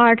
8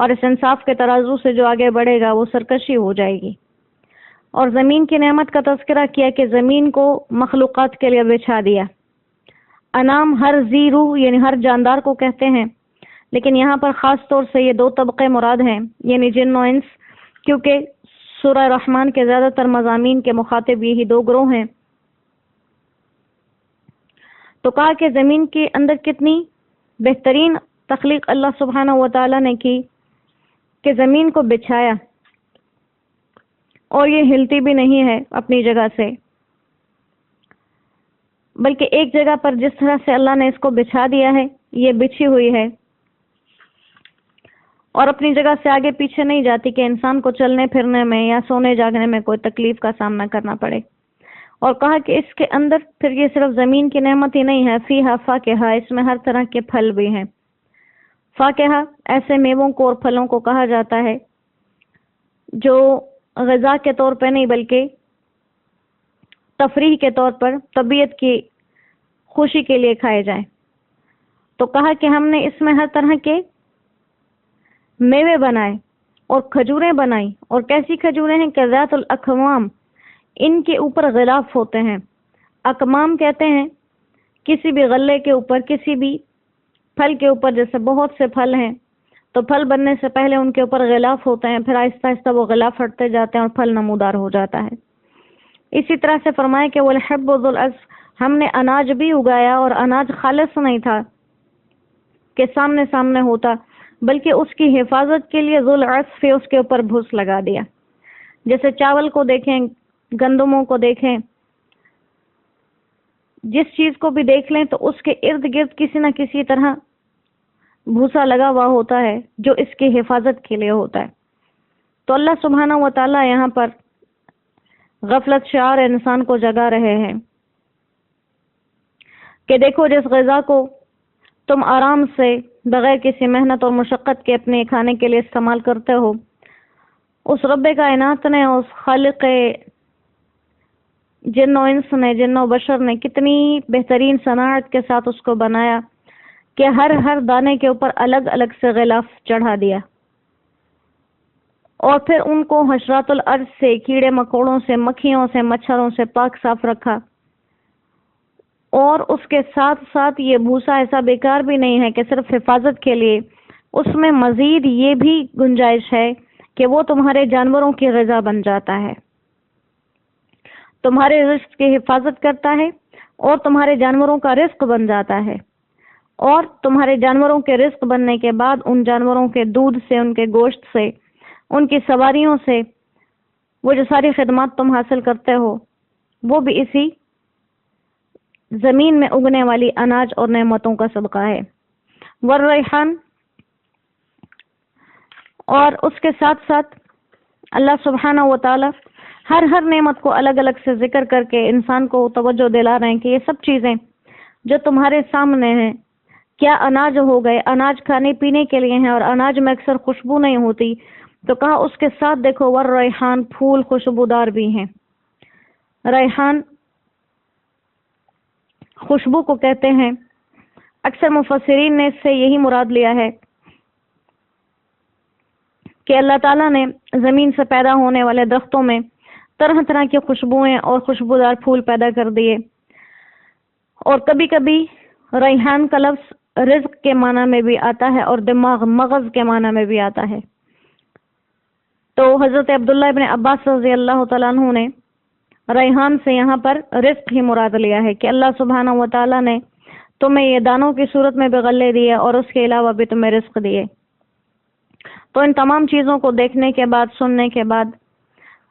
اور اس انصاف کے ترازو سے جو آگے بڑھے گا وہ سرکشی ہو جائے گی۔ اور زمین کی نعمت کا تذکرہ کیا کہ زمین کو مخلوقات کے لیے بچھا دیا۔ انام ہر ذی روح یعنی ہر جاندار کو کہتے ہیں، لیکن یہاں پر خاص طور سے یہ دو طبقے مراد ہیں، یعنی جن و انس، کیونکہ سورہ رحمان کے زیادہ تر مضامین کے مخاطب یہی دو گروہ ہیں۔ تو کہا کہ زمین کے اندر کتنی بہترین تخلیق اللہ سبحانہ و تعالی نے کی کہ زمین کو بچھایا، اور یہ ہلتی بھی نہیں ہے اپنی جگہ سے، بلکہ ایک جگہ پر جس طرح سے اللہ نے اس کو بچھا دیا ہے یہ بچھی ہوئی ہے اور اپنی جگہ سے آگے پیچھے نہیں جاتی کہ انسان کو چلنے پھرنے میں یا سونے جاگنے میں کوئی تکلیف کا سامنا کرنا پڑے۔ اور کہا کہ اس کے اندر پھر یہ صرف زمین کی نعمت ہی نہیں ہے، فیہا فاکہہ، اس میں ہر طرح کے پھل بھی ہیں۔ فاکہہ ایسے میووں کو اور پھلوں کو کہا جاتا ہے جو غذا کے طور پہ نہیں بلکہ تفریح کے طور پر طبیعت کی خوشی کے لیے کھائے جائیں۔ تو کہا کہ ہم نے اس میں ہر طرح کے میوے بنائے اور کھجوریں بنائی، اور کیسی کھجوریں ہیں کہ ذات الاکمام، ان کے اوپر غلاف ہوتے ہیں۔ اکمام کہتے ہیں کسی بھی غلے کے اوپر، کسی بھی پھل کے اوپر، جیسے بہت سے پھل ہیں تو پھل بننے سے پہلے ان کے اوپر غلاف ہوتے ہیں، پھر آہستہ آہستہ وہ غلاف ہٹتے جاتے ہیں اور پھل نمودار ہو جاتا ہے۔ اسی طرح سے فرمایا کہ والحب ذو العصف، ہم نے اناج بھی اگایا، اور اناج خالص نہیں تھا کہ سامنے سامنے ہوتا، بلکہ اس کی حفاظت کے لیے ذو العصف اس کے اوپر بھوس لگا دیا۔ جیسے چاول کو دیکھیں، گندموں کو دیکھیں، جس چیز کو بھی دیکھ لیں تو اس کے ارد گرد کسی نہ کسی طرح بھوسا لگا ہوا ہوتا ہے جو اس کی حفاظت کے لیے ہوتا ہے۔ تو اللہ سبحانہ و تعالی یہاں پر غفلت شعار انسان کو جگا رہے ہیں کہ دیکھو جس غذا کو تم آرام سے بغیر کسی محنت اور مشقت کے اپنے کھانے کے لیے استعمال کرتے ہو، اس رب کائنات نے، اس خالق جن و انس نے، جن و بشر نے کتنی بہترین صناعت کے ساتھ اس کو بنایا کہ ہر دانے کے اوپر الگ الگ سے غلاف چڑھا دیا، اور پھر ان کو حشرات الارض سے، کیڑے مکوڑوں سے، مکھیوں سے، مچھروں سے پاک صاف رکھا۔ اور اس کے ساتھ ساتھ یہ بھوسا ایسا بیکار بھی نہیں ہے کہ صرف حفاظت کے لیے، اس میں مزید یہ بھی گنجائش ہے کہ وہ تمہارے جانوروں کی غذا بن جاتا ہے، تمہارے رزق کی حفاظت کرتا ہے اور تمہارے جانوروں کا رزق بن جاتا ہے، اور تمہارے جانوروں کے رزق بننے کے بعد ان جانوروں کے دودھ سے، ان کے گوشت سے، ان کی سواریوں سے، وہ جو ساری خدمات تم حاصل کرتے ہو وہ بھی اسی زمین میں اگنے والی اناج اور نعمتوں کا صدقہ ہے۔ والریحان، اور اس کے ساتھ ساتھ اللہ سبحانہ و تعالی ہر نعمت کو الگ الگ سے ذکر کر کے انسان کو توجہ دلا رہے ہیں کہ یہ سب چیزیں جو تمہارے سامنے ہیں، کیا اناج ہو گئے، اناج کھانے پینے کے لیے ہیں، اور اناج میں اکثر خوشبو نہیں ہوتی، تو کہا اس کے ساتھ دیکھو والریحان، پھول خوشبودار بھی ہیں۔ ریحان خوشبو کو کہتے ہیں، اکثر مفسرین نے اس سے یہی مراد لیا ہے کہ اللہ تعالیٰ نے زمین سے پیدا ہونے والے درختوں میں طرح طرح کی خوشبوئیں اور خوشبودار پھول پیدا کر دیے، اور کبھی کبھی ریحان کا لفظ رزق کے معنی میں بھی آتا ہے اور دماغ، مغز کے معنی میں بھی آتا ہے۔ تو حضرت عبداللہ ابن عباس رضی اللہ تعالیٰ عنہ نے ریحان سے یہاں پر رزق ہی مراد لیا ہے کہ اللہ سبحانہ و تعالیٰ نے تمہیں یہ دانوں کی صورت میں بھی غلے دیے اور اس کے علاوہ بھی تمہیں رزق دیے۔ تو ان تمام چیزوں کو دیکھنے کے بعد، سننے کے بعد،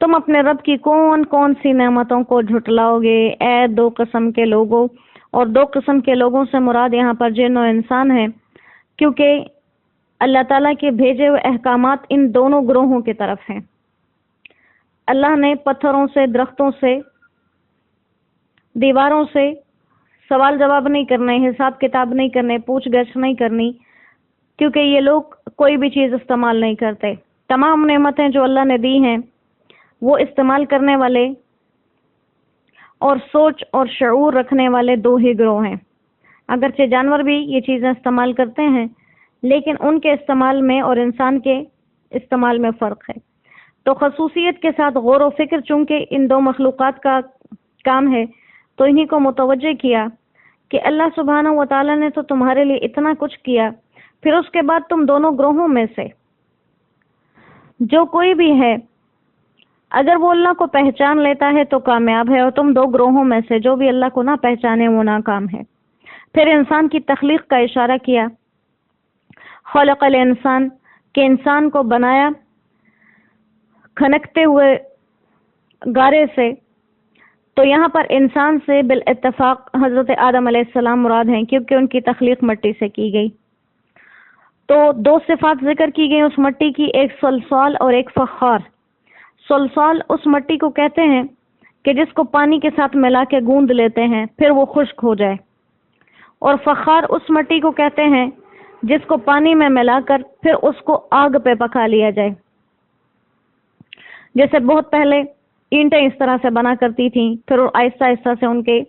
تم اپنے رب کی کون کون سی نعمتوں کو جھٹلاؤ گے اے دو قسم کے لوگوں؟ اور دو قسم کے لوگوں سے مراد یہاں پر جن و انسان ہیں، کیونکہ اللہ تعالیٰ کے بھیجے ہوئے احکامات ان دونوں گروہوں کی طرف ہیں۔ اللہ نے پتھروں سے، درختوں سے، دیواروں سے سوال جواب نہیں کرنے، حساب کتاب نہیں کرنے، پوچھ گچھ نہیں کرنی، کیونکہ یہ لوگ کوئی بھی چیز استعمال نہیں کرتے۔ تمام نعمتیں جو اللہ نے دی ہیں وہ استعمال کرنے والے اور سوچ اور شعور رکھنے والے دو ہی گروہ ہیں۔ اگرچہ جانور بھی یہ چیزیں استعمال کرتے ہیں، لیکن ان کے استعمال میں اور انسان کے استعمال میں فرق ہے۔ تو خصوصیت کے ساتھ غور و فکر چونکہ ان دو مخلوقات کا کام ہے، تو انہی کو متوجہ کیا کہ اللہ سبحانہ و تعالیٰ نے تو تمہارے لیے اتنا کچھ کیا، پھر اس کے بعد تم دونوں گروہوں میں سے جو کوئی بھی ہے، اگر وہ اللہ کو پہچان لیتا ہے تو کامیاب ہے، اور تم دو گروہوں میں سے جو بھی اللہ کو نہ پہچانے وہ ناکام ہے۔ پھر انسان کی تخلیق کا اشارہ کیا، خلق الانسان، کہ انسان کو بنایا کھنکتے ہوئے گارے سے۔ تو یہاں پر انسان سے بالاتفاق حضرت آدم علیہ السلام مراد ہیں، کیونکہ ان کی تخلیق مٹی سے کی گئی۔ تو دو صفات ذکر کی گئی اس مٹی کی، ایک صلصال اور ایک فخار۔ صلصال اس مٹی کو کہتے ہیں کہ جس کو پانی کے ساتھ ملا کے گوندھ لیتے ہیں پھر وہ خشک ہو جائے، اور فخار اس مٹی کو کہتے ہیں جس کو پانی میں ملا کر پھر اس کو آگ پہ پکا لیا جائے۔ جیسے بہت پہلے اینٹیں اس طرح سے بنا کرتی تھیں، پھر آہستہ آہستہ سے ان کے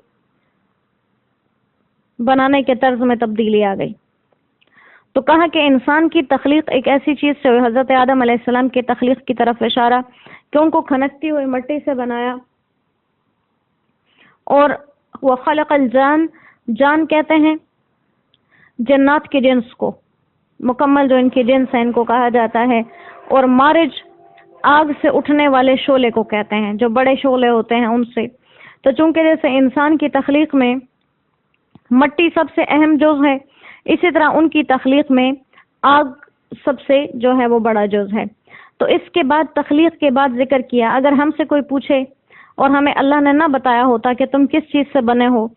بنانے کے طرز میں تبدیلی آ گئی۔ تو کہا کہ انسان کی تخلیق ایک ایسی چیز سے ہوئی، حضرت آدم علیہ السلام کی تخلیق کی طرف اشارہ کہ ان کو کھنکتی ہوئی مٹی سے بنایا۔ اور وہ خلق الجان، جان کہتے ہیں جنات کے جنس کو، مکمل جو ان کی جنس ہے ان کو کہا جاتا ہے، اور مارج آگ سے اٹھنے والے شعلے کو کہتے ہیں، جو بڑے شعلے ہوتے ہیں ان سے۔ تو چونکہ جیسے انسان کی تخلیق میں مٹی سب سے اہم جز ہے، اسی طرح ان کی تخلیق میں آگ سب سے جو ہے وہ بڑا جز ہے۔ تو اس کے بعد تخلیق کے بعد ذکر کیا، اگر ہم سے کوئی پوچھے اور ہمیں اللہ نے نہ بتایا ہوتا کہ تم کس چیز سے بنے ہو،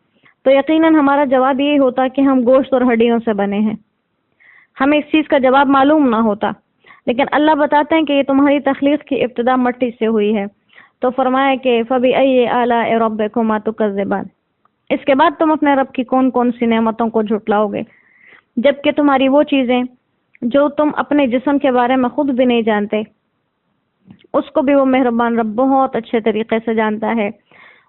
تو یقیناً ہمارا جواب یہی ہوتا کہ ہم گوشت اور ہڈیوں سے بنے ہیں، ہمیں اس چیز کا جواب معلوم نہ ہوتا۔ لیکن اللہ بتاتے ہیں کہ یہ تمہاری تخلیق کی ابتدا مٹی سے ہوئی ہے۔ تو فرمایا کہ فَبِأَيِّ آلَاءِ رَبِّكُمَا تُكَذِّبَانِ، اس کے بعد تم اپنے رب کی کون کون سی نعمتوں کو جھٹلاؤ گے، جبکہ تمہاری وہ چیزیں جو تم اپنے جسم کے بارے میں خود بھی نہیں جانتے، اس کو بھی وہ مہربان رب بہت اچھے طریقے سے جانتا ہے،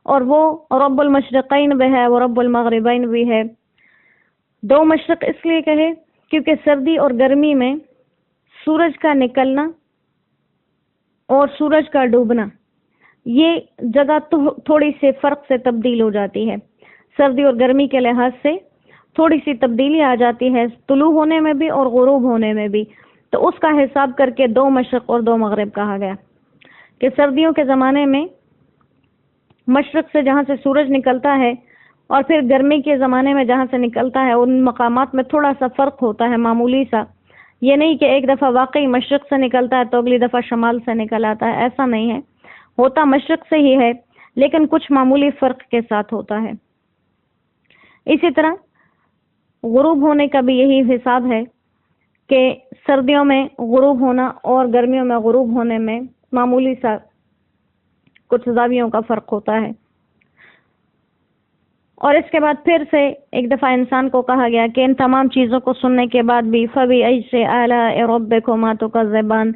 اور وہ رب المشرقین بھی ہے، وہ رب المغربین بھی ہے۔ دو مشرق اس لیے کہے کیونکہ سردی اور گرمی میں سورج کا نکلنا اور سورج کا ڈوبنا، یہ جگہ تھوڑی سی فرق سے تبدیل ہو جاتی ہے، سردی اور گرمی کے لحاظ سے تھوڑی سی تبدیلی آ جاتی ہے، طلوع ہونے میں بھی اور غروب ہونے میں بھی۔ تو اس کا حساب کر کے دو مشرق اور دو مغرب کہا گیا کہ سردیوں کے زمانے میں مشرق سے جہاں سے سورج نکلتا ہے اور پھر گرمی کے زمانے میں جہاں سے نکلتا ہے، ان مقامات میں تھوڑا سا فرق ہوتا ہے، معمولی سا۔ یہ نہیں کہ ایک دفعہ واقعی مشرق سے نکلتا ہے تو اگلی دفعہ شمال سے نکل آتا ہے، ایسا نہیں ہے، ہوتا مشرق سے ہی ہے لیکن کچھ معمولی فرق کے ساتھ ہوتا ہے۔ اسی طرح غروب ہونے کا بھی یہی حساب ہے کہ سردیوں میں غروب ہونا اور گرمیوں میں غروب ہونے میں معمولی سا کچھ زاویوں کا فرق ہوتا ہے۔ اور اس کے بعد پھر سے ایک دفعہ انسان کو کہا گیا کہ ان تمام چیزوں کو سننے کے بعد بھی فَبِأَيِّ آلَاءِ رَبِّكُمَا تُكَذِّبَانِ،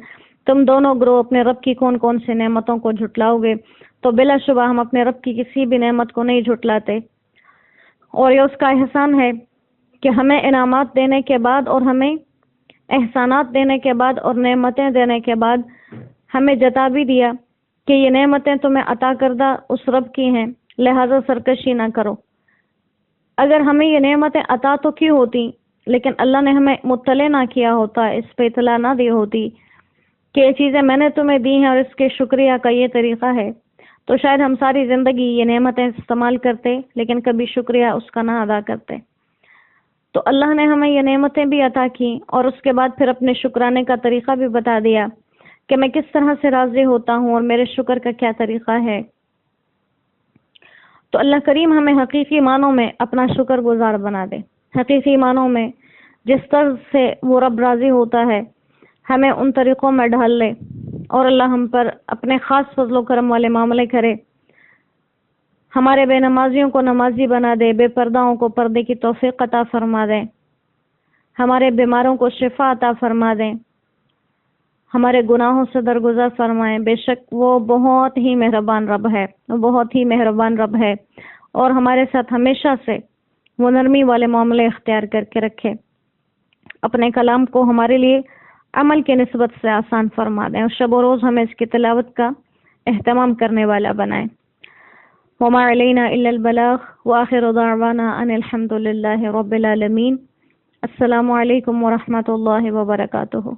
تم دونوں گروہ اپنے رب کی کون کون سی نعمتوں کو جھٹلاؤ گے۔ تو بلا شبہ ہم اپنے رب کی کسی بھی نعمت کو نہیں جھٹلاتے، اور یہ اس کا احسان ہے کہ ہمیں انعامات دینے کے بعد اور ہمیں احسانات دینے کے بعد اور نعمتیں دینے کے بعد ہمیں جتا بھی دیا کہ یہ نعمتیں تمہیں عطا کردہ اس رب کی ہیں، لہذا سرکشی نہ کرو۔ اگر ہمیں یہ نعمتیں عطا تو کی ہوتی، لیکن اللہ نے ہمیں مطلع نہ کیا ہوتا، اس پہ اطلاع نہ دی ہوتی کہ یہ چیزیں میں نے تمہیں دی ہیں اور اس کے شکریہ کا یہ طریقہ ہے، تو شاید ہم ساری زندگی یہ نعمتیں استعمال کرتے لیکن کبھی شکریہ اس کا نہ ادا کرتے۔ تو اللہ نے ہمیں یہ نعمتیں بھی عطا کی اور اس کے بعد پھر اپنے شکرانے کا طریقہ بھی بتا دیا کہ میں کس طرح سے راضی ہوتا ہوں اور میرے شکر کا کیا طریقہ ہے۔ تو اللہ کریم ہمیں حقیقی معنوں میں اپنا شکر گزار بنا دے، حقیقی معنوں میں جس طرح سے وہ رب راضی ہوتا ہے ہمیں ان طریقوں میں ڈھال لے، اور اللہ ہم پر اپنے خاص فضل و کرم والے معاملے کرے، ہمارے بے نمازیوں کو نمازی بنا دے، بے پرداؤں کو پردے کی توفیق عطا فرما دے، ہمارے بیماروں کو شفا عطا فرما دیں، ہمارے گناہوں سے درگزر فرمائیں۔ بے شک وہ بہت ہی مہربان رب ہے، وہ بہت ہی مہربان رب ہے، اور ہمارے ساتھ ہمیشہ سے وہ نرمی والے معاملے اختیار کر کے رکھے۔ اپنے کلام کو ہمارے لیے عمل کی نسبت سے آسان فرما دیں، اور شب و روز ہمیں اس کی تلاوت کا اہتمام کرنے والا بنائیں۔ وما علینا الا البلاغ وآخر دعوانا ان الحمد للہ رب العالمین۔ السلام علیکم ورحمۃ اللہ وبرکاتہ۔